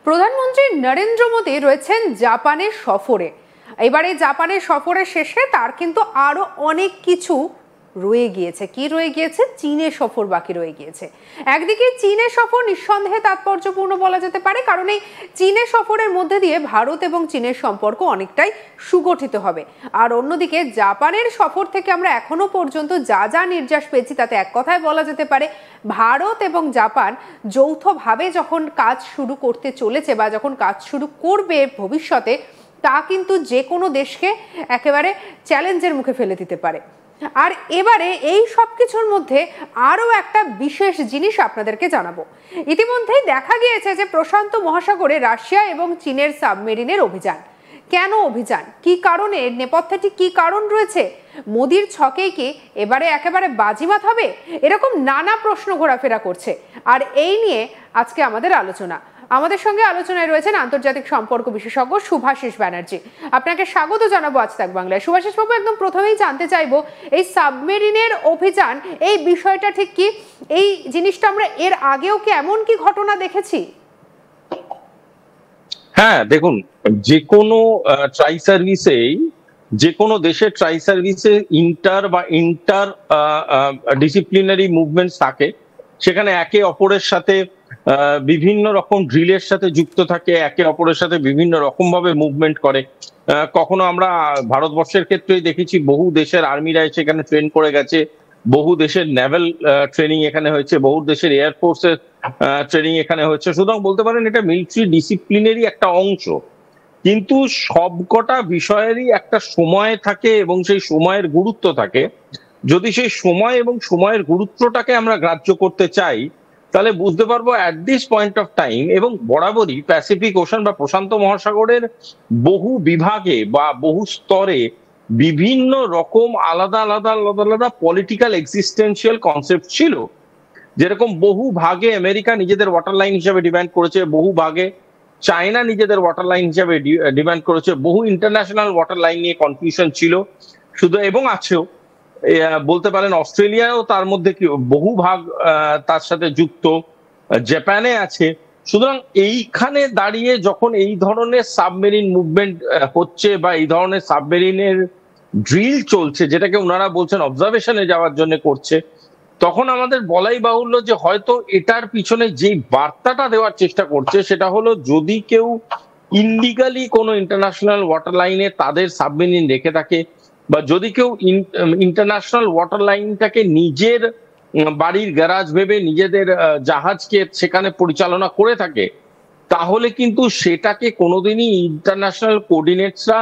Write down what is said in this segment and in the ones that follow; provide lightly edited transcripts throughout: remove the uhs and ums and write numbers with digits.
প্রধানমন্ত্রী নরেন্দ্র মোদী রয়েছেন জাপানের সফরে। এবারে জাপানের সফরের শেষে তার কিন্তু আরো অনেক কিছু রয়ে গিয়েছে। কি রয়ে গিয়েছে? চীনের সফর বাকি রয়ে গিয়েছে। একদিকে চীনের সফর নিঃসন্দেহে তাৎপর্যপূর্ণ বলা যেতে পারে, কারণ এই চীনের সফরের মধ্যে দিয়ে ভারত এবং চীনের সম্পর্ক অনেকটাই সুগঠিত হবে। আর অন্যদিকে জাপানের সফর থেকে আমরা এখনো পর্যন্ত যা যা নির্যাস পেয়েছি তাতে এক কথায় বলা যেতে পারে ভারত এবং জাপান যৌথভাবে যখন কাজ শুরু করতে চলেছে বা যখন কাজ শুরু করবে ভবিষ্যতে, তা কিন্তু যে কোনো দেশকে একেবারে চ্যালেঞ্জের মুখে ফেলে দিতে পারে। আর এবারে এই সব কিছুর মধ্যে আরও একটা বিশেষ জিনিস আপনাদেরকে জানাবো। ইতিমধ্যেই দেখা গিয়েছে যে প্রশান্ত মহাসাগরে রাশিয়া এবং চীনের সাবমেরিনের অভিযান। কেন অভিযান, কি কারণে, নেপথ্যে ঠিক কি কারণ রয়েছে? মোদির ছকেই কি এবারে একেবারে বাজিমাত হবে? এরকম নানা প্রশ্ন ঘোরাফেরা করছে। আর এই নিয়ে আজকে আমাদের আলোচনা। আমাদের সঙ্গে আলোচনায় রয়েছেন আন্তর্জাতিক সম্পর্ক বিশেষজ্ঞ শুভাশিস ব্যানার্জি। আপনাকে স্বাগত জানাবো আজ তাক বাংলায়। শুভাশিস বাবু, একদম প্রথমেই জানতে চাইবো, এই সাবমেরিনের অভিযান, এই বিষয়টা ঠিক কি? এই জিনিসটা আমরা এর আগেও কি এমন কি ঘটনা দেখেছি? হ্যাঁ, দেখুন, যে কোনো ট্রাই সার্ভিসেই, যে কোনো দেশের ট্রাই সার্ভিসে ইন্টার ডিসিপ্লিনারি মুভমেন্টস থাকে। সেখানে একে অপরের সাথে বিভিন্ন রকম ড্রিলের সাথে যুক্ত থাকে, একে অপরের সাথে বিভিন্ন রকম ভাবে মুভমেন্ট করে। কখনো আমরা ভারতবর্ষের ক্ষেত্রেই দেখেছি বহু দেশের আর্মিরা সেখানে ট্রেন করে গেছে, বহু দেশের নেভাল ট্রেনিং এখানে হয়েছে, বহু দেশের এয়ারফোর্সের ট্রেনিং এখানে হয়েছে। সুতরাং বলতে পারেন এটা মিলিটারি ডিসিপ্লিনেরই একটা অংশ। কিন্তু সবকটা বিষয়েরই একটা সময় থাকে এবং সেই সময়ের গুরুত্ব থাকে। যদি সেই সময় এবং সময়ের গুরুত্বটাকে আমরা গ্রাহ্য করতে চাই, তাহলে বুঝতে পারবো at this point of time এবং বরাবরই প্যাসিফিক ওশান বা প্রশান্ত মহাসাগরের বহু বিভাগে বা বহু স্তরে বিভিন্ন রকম আলাদা আলাদা আলাদা আলাদা পলিটিক্যাল এক্সিস্টেন্সিয়াল কনসেপ্ট ছিল। যেরকম বহু ভাগে আমেরিকা নিজেদের ওয়াটার লাইন হিসেবে ডিমান্ড করেছে, বহু ভাগে চায়না নিজেদের ওয়াটার লাইন হিসেবে ডিমান্ড করেছে, বহু ইন্টারন্যাশনাল ওয়াটার লাইন নিয়ে কনফিউশন ছিল শুধু, এবং আছেও। বলতে পারেন অস্ট্রেলিয়াও তার মধ্যে বহু ভাগ তার সাথে যুক্ত, জাপানে আছে। সুতরাং এইখানে দাঁড়িয়ে যখন এই ধরনের সাবমেরিন মুভমেন্ট হচ্ছে বা এই ধরনের সাবমেরিনের ড্রিল চলছে, যেটাকে ওনারা বলছেন অবজারভেশনে যাওয়ার জন্য করছে, তখন আমাদের বলাই বাহুল্য যে হয়তো এটার পিছনে যে বার্তাটা দেওয়ার চেষ্টা করছে সেটা হলো, যদি কেউ ইনলিগালি কোনো ইন্টারন্যাশনাল ওয়াটার লাইনে তাদের সাবমেরিন রেখে থাকে, বা যদি কেউ ইন্টারন্যাশনাল ওয়াটার লাইনটাকে নিজের বাড়ির গ্যারাজ ভেবে নিজেদের জাহাজকে সেখানে পরিচালনা করে থাকে, তাহলে কিন্তু সেটাকে কোনোদিনই ইন্টারন্যাশনাল কোঅর্ডিনেটসরা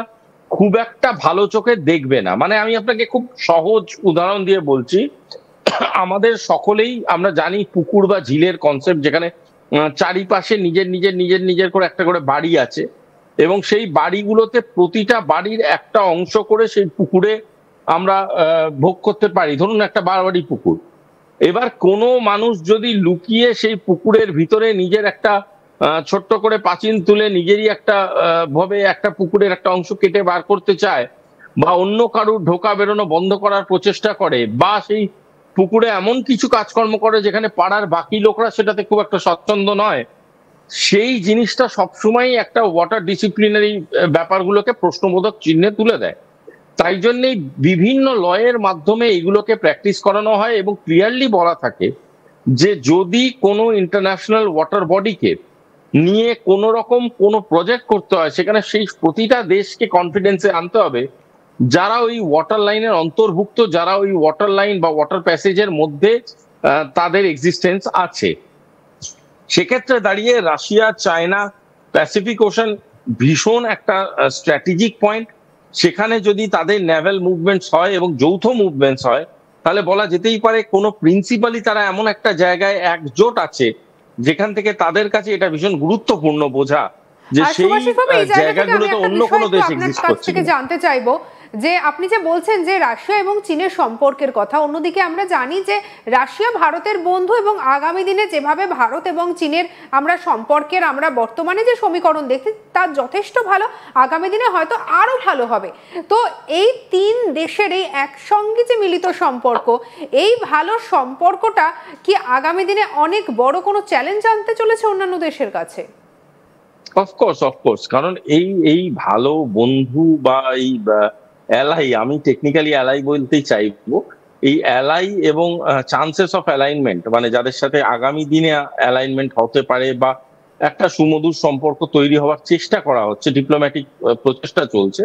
খুব একটা ভালো চোখে দেখবে না। মানে আমি আপনাকে খুব সহজ উদাহরণ দিয়ে বলছি। আমাদের সকলেই আমরা জানি পুকুর বা ঝিলের কনসেপ্ট, যেখানে চারিপাশে নিজের নিজের নিজের নিজের করে একটা করে বাড়ি আছে, এবং সেই বাড়িগুলোতে প্রতিটা বাড়ির একটা অংশ করে সেই পুকুরে আমরা ভোগ করতে পারি। ধরুন একটা বারবাড়ি পুকুর। এবার কোনো মানুষ যদি লুকিয়ে সেই পুকুরের ভিতরে নিজের একটা ছোট্ট করে পাঁচিল তুলে নিজেরই একটা ভাবে একটা পুকুরের একটা অংশ কেটে বার করতে চায়, বা অন্য কারুর ঢোকা বেরোনো বন্ধ করার প্রচেষ্টা করে, বা সেই পুকুরে এমন কিছু কাজকর্ম করে যেখানে পাড়ার বাকি লোকরা সেটাতে খুব একটা স্বচ্ছন্দ নয়, সেই জিনিসটা সবসময় একটা ওয়াটার ডিসিপ্লিনারি ব্যাপারগুলোকে প্রশ্নবোধক চিহ্নে তুলে দেয়। তাই জন্যই বিভিন্ন লয়ের মাধ্যমে এগুলোকে প্র্যাকটিস করানো হয়, এবং ক্লিয়ারলি বলা থাকে যে যদি কোনো ইন্টারন্যাশনাল ওয়াটার বডিকে নিয়ে কোনো রকম কোনো প্রজেক্ট করতে হয়, সেখানে সেই প্রতিটা দেশকে কনফিডেন্সে আনতে হবে যারা ওই ওয়াটার লাইনের অন্তর্ভুক্ত, যারা ওই ওয়াটার লাইন বা ওয়াটার প্যাসেজের মধ্যে তাদের এক্সিস্টেন্স আছে। সেক্ষেত্রে দাঁড়িয়ে রাশিয়া, চায়না, প্যাসিফিক ওশান ভীষণ একটা স্ট্র্যাটেজিক পয়েন্ট। সেখানে যদি তাদের নেভাল মুভমেন্টস হয় এবং যৌথ মুভমেন্টস হয়, তাহলে বলা যেতেই পারে কোনো প্রিন্সিপালি তারা এমন একটা জায়গায় একজোট আছে যেখান থেকে তাদের কাছে এটা ভীষণ গুরুত্বপূর্ণ বোঝা যে সেই জায়গাগুলোতে অন্য কোনো দেশ এক্সিস্ট করছে। জানতে চাইবো যে আপনি যে বলছেন যে রাশিয়া এবং চীনের সম্পর্কের কথা, অন্যদিকে আমরা জানি যে রাশিয়া ভারতের বন্ধু, এবং আগামী দিনে যেভাবে ভারত এবং চীনের আমরা সম্পর্কের আমরা বর্তমানে যে সমীকরণ দেখছি তা যথেষ্ট ভালো, আগামী দিনে হয়তো আরো ভালো হবে। তো এই তিন দেশের এই একসঙ্গে যে মিলিত সম্পর্ক, এই ভালো সম্পর্কটা কি আগামী দিনে অনেক বড় কোনো চ্যালেঞ্জ আনতে চলেছে অন্যান্য দেশের কাছে? অফকোর্স, কারণ এই এই ভালো বন্ধু বা এই অ্যালাই, আমি টেকনিক্যালি অ্যালাই বলতেই চাইবো, এই অ্যালাই এবং চান্সেস অফ অ্যালাইনমেন্ট, মানে যাদের সাথে আগামী দিনে অ্যালাইনমেন্ট হতে পারে বা একটা সুমধুর সম্পর্ক তৈরি হওয়ার চেষ্টা করা হচ্ছে, ডিপ্লোম্যাটিক প্রচেষ্টা চলছে,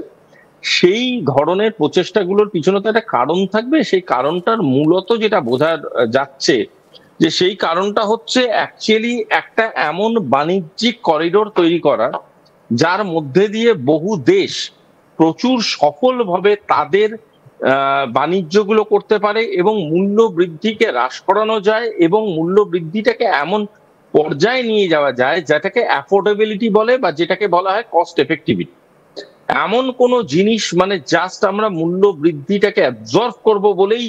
সেই ধরনের প্রচেষ্টাগুলোর পিছনে তো একটা কারণ থাকবে। সেই কারণটার মূলত যেটা বোঝা যাচ্ছে, যে সেই কারণটা হচ্ছে অ্যাকচুয়ালি একটা এমন বাণিজ্যিক করিডোর তৈরি করা, যার মধ্যে দিয়ে বহু দেশ প্রচুর সফলভাবে তাদের বাণিজ্যগুলো করতে পারে এবং মূল্য বৃদ্ধিকে হ্রাস করানো যায় এবং মূল্য বৃদ্ধিটাকে এমন পর্যায়ে নিয়ে যাওয়া যায় যেটাকে অ্যাফোর্ডেবিলিটি বলে বা যেটাকে বলা হয় কস্ট এফেক্টিভিটি। এমন কোনো জিনিস মানে জাস্ট আমরা মূল্য বৃদ্ধিটাকে অ্যাবজর্ভ করব বলেই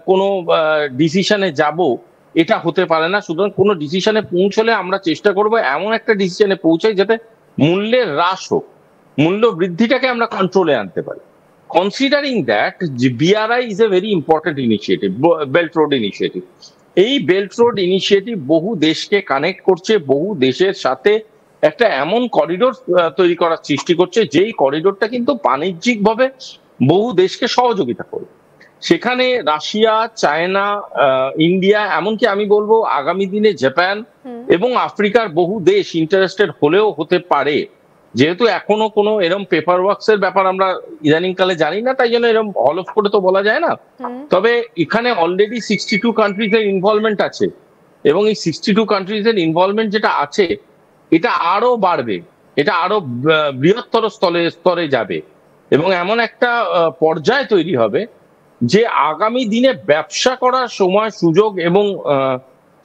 কোনো ডিসিশনে যাব, এটা হতে পারে না। সুতরাং কোনো ডিসিশনে পৌঁছলে আমরা চেষ্টা করব এমন একটা ডিসিশনে পৌঁছাই যাতে মূল্যের হ্রাস হোক, মূল্য বৃদ্ধিটাকে আমরা কন্ট্রোলে আনতে পারি। Considering that, BRI is a very important initiative, belt road initiative. এই বেল্ট রোড ইনিশিয়েটিভ বহু দেশকে কানেক্ট করছে, বহু দেশের সাথে একটা এমন করিডোর তৈরি করার সৃষ্টি করছে, যেই করিডোরটা কিন্তু বাণিজ্যিকভাবে বহু দেশকে সহযোগিতা করবে। সেখানে রাশিয়া, চায়না, ইন্ডিয়া, এমনকি আমি বলবো আগামী দিনে জাপান এবং আফ্রিকার বহু দেশ ইন্টারেস্টেড হলেও হতে পারে। যেহেতু এখনো কোনো এরকম পেপার ওয়ার্কস এর ব্যাপার আমরা ইদানিং কালে জানি না, তাই জন্য এরকম হল অফ করে তো বলা যায় না। তবে এখানে অলরেডি 62 কান্ট্রিজ এর ইনভলভমেন্ট আছে এবং এই 62 কান্ট্রিজ এর ইনভলভমেন্ট যেটা আছে, এটা আরো বাড়বে, এটা আরো বৃহত্তর স্তরে যাবে এবং এমন একটা পর্যায় তৈরি হবে যে আগামী দিনে ব্যবসা করার সময় সুযোগ এবং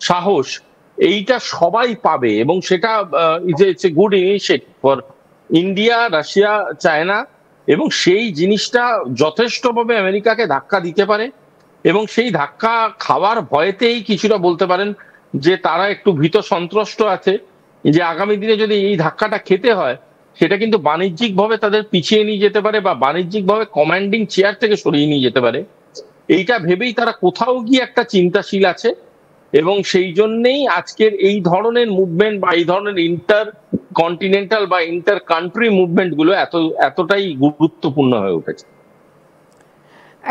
সাহস এইটা সবাই পাবে এবং সেটা it's a good initiative for India, Russia, China. এবং সেই জিনিসটা যথেষ্টভাবে আমেরিকাকে ধাক্কা দিতে পারে এবং সেই ধাক্কা খাওয়ার ভয়েতেই কিছুটা বলতে পারেন যে তারা একটু ভীত সন্ত্রস্ত আছে যে আগামী দিনে যদি এই ধাক্কাটা খেতে হয়, সেটা কিন্তু বাণিজ্যিকভাবে তাদের পিছিয়ে নিয়ে যেতে পারে বা বাণিজ্যিকভাবে কমান্ডিং চেয়ার থেকে সরিয়ে নিয়ে যেতে পারে। এইটা ভেবেই তারা কোথাও গিয়ে একটা চিন্তাশীল আছে এবং সেই জন্যেই আজকের এই ধরনের মুভমেন্ট বা এই ধরনের ইন্টার কন্টিনেন্টাল বা ইন্টার কান্ট্রি মুভমেন্ট গুলো এতটাই গুরুত্বপূর্ণ হয়ে উঠেছে।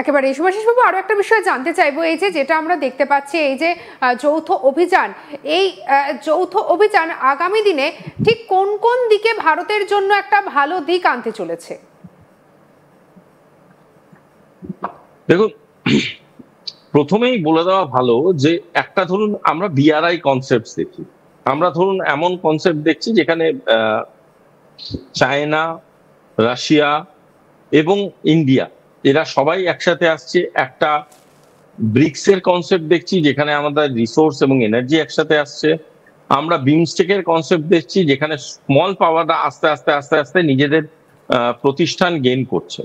একেবারে শুভাশিস বাবু, আরো একটা বিষয় জানতে চাইবো, এই যে যেটা আমরা দেখতে পাচ্ছি, এই যে যৌথ অভিযান, এই যৌথ অভিযান আগামী দিনে ঠিক কোন কোন দিকে ভারতের জন্য একটা ভালো দিক আনতে চলেছে? দেখুন, প্রথমেই বলে দেওয়া ভালো যে একটা ধরুন আমরা বিআরআই কনসেপ্ট দেখি, আমরা ধরুন এমন কনসেপ্ট দেখছি যেখানে চায়না, রাশিয়া এবং ইন্ডিয়া এরা সবাই একসাথে আসছে। একটা ব্রিক্স এর কনসেপ্ট দেখছি যেখানে আমাদের রিসোর্স এবং এনার্জি একসাথে আসছে। আমরা বিমস্টেকের কনসেপ্ট দেখছি যেখানে স্মল পাওয়ারটা আস্তে আস্তে নিজেদের প্রতিষ্ঠান গেইন করছে।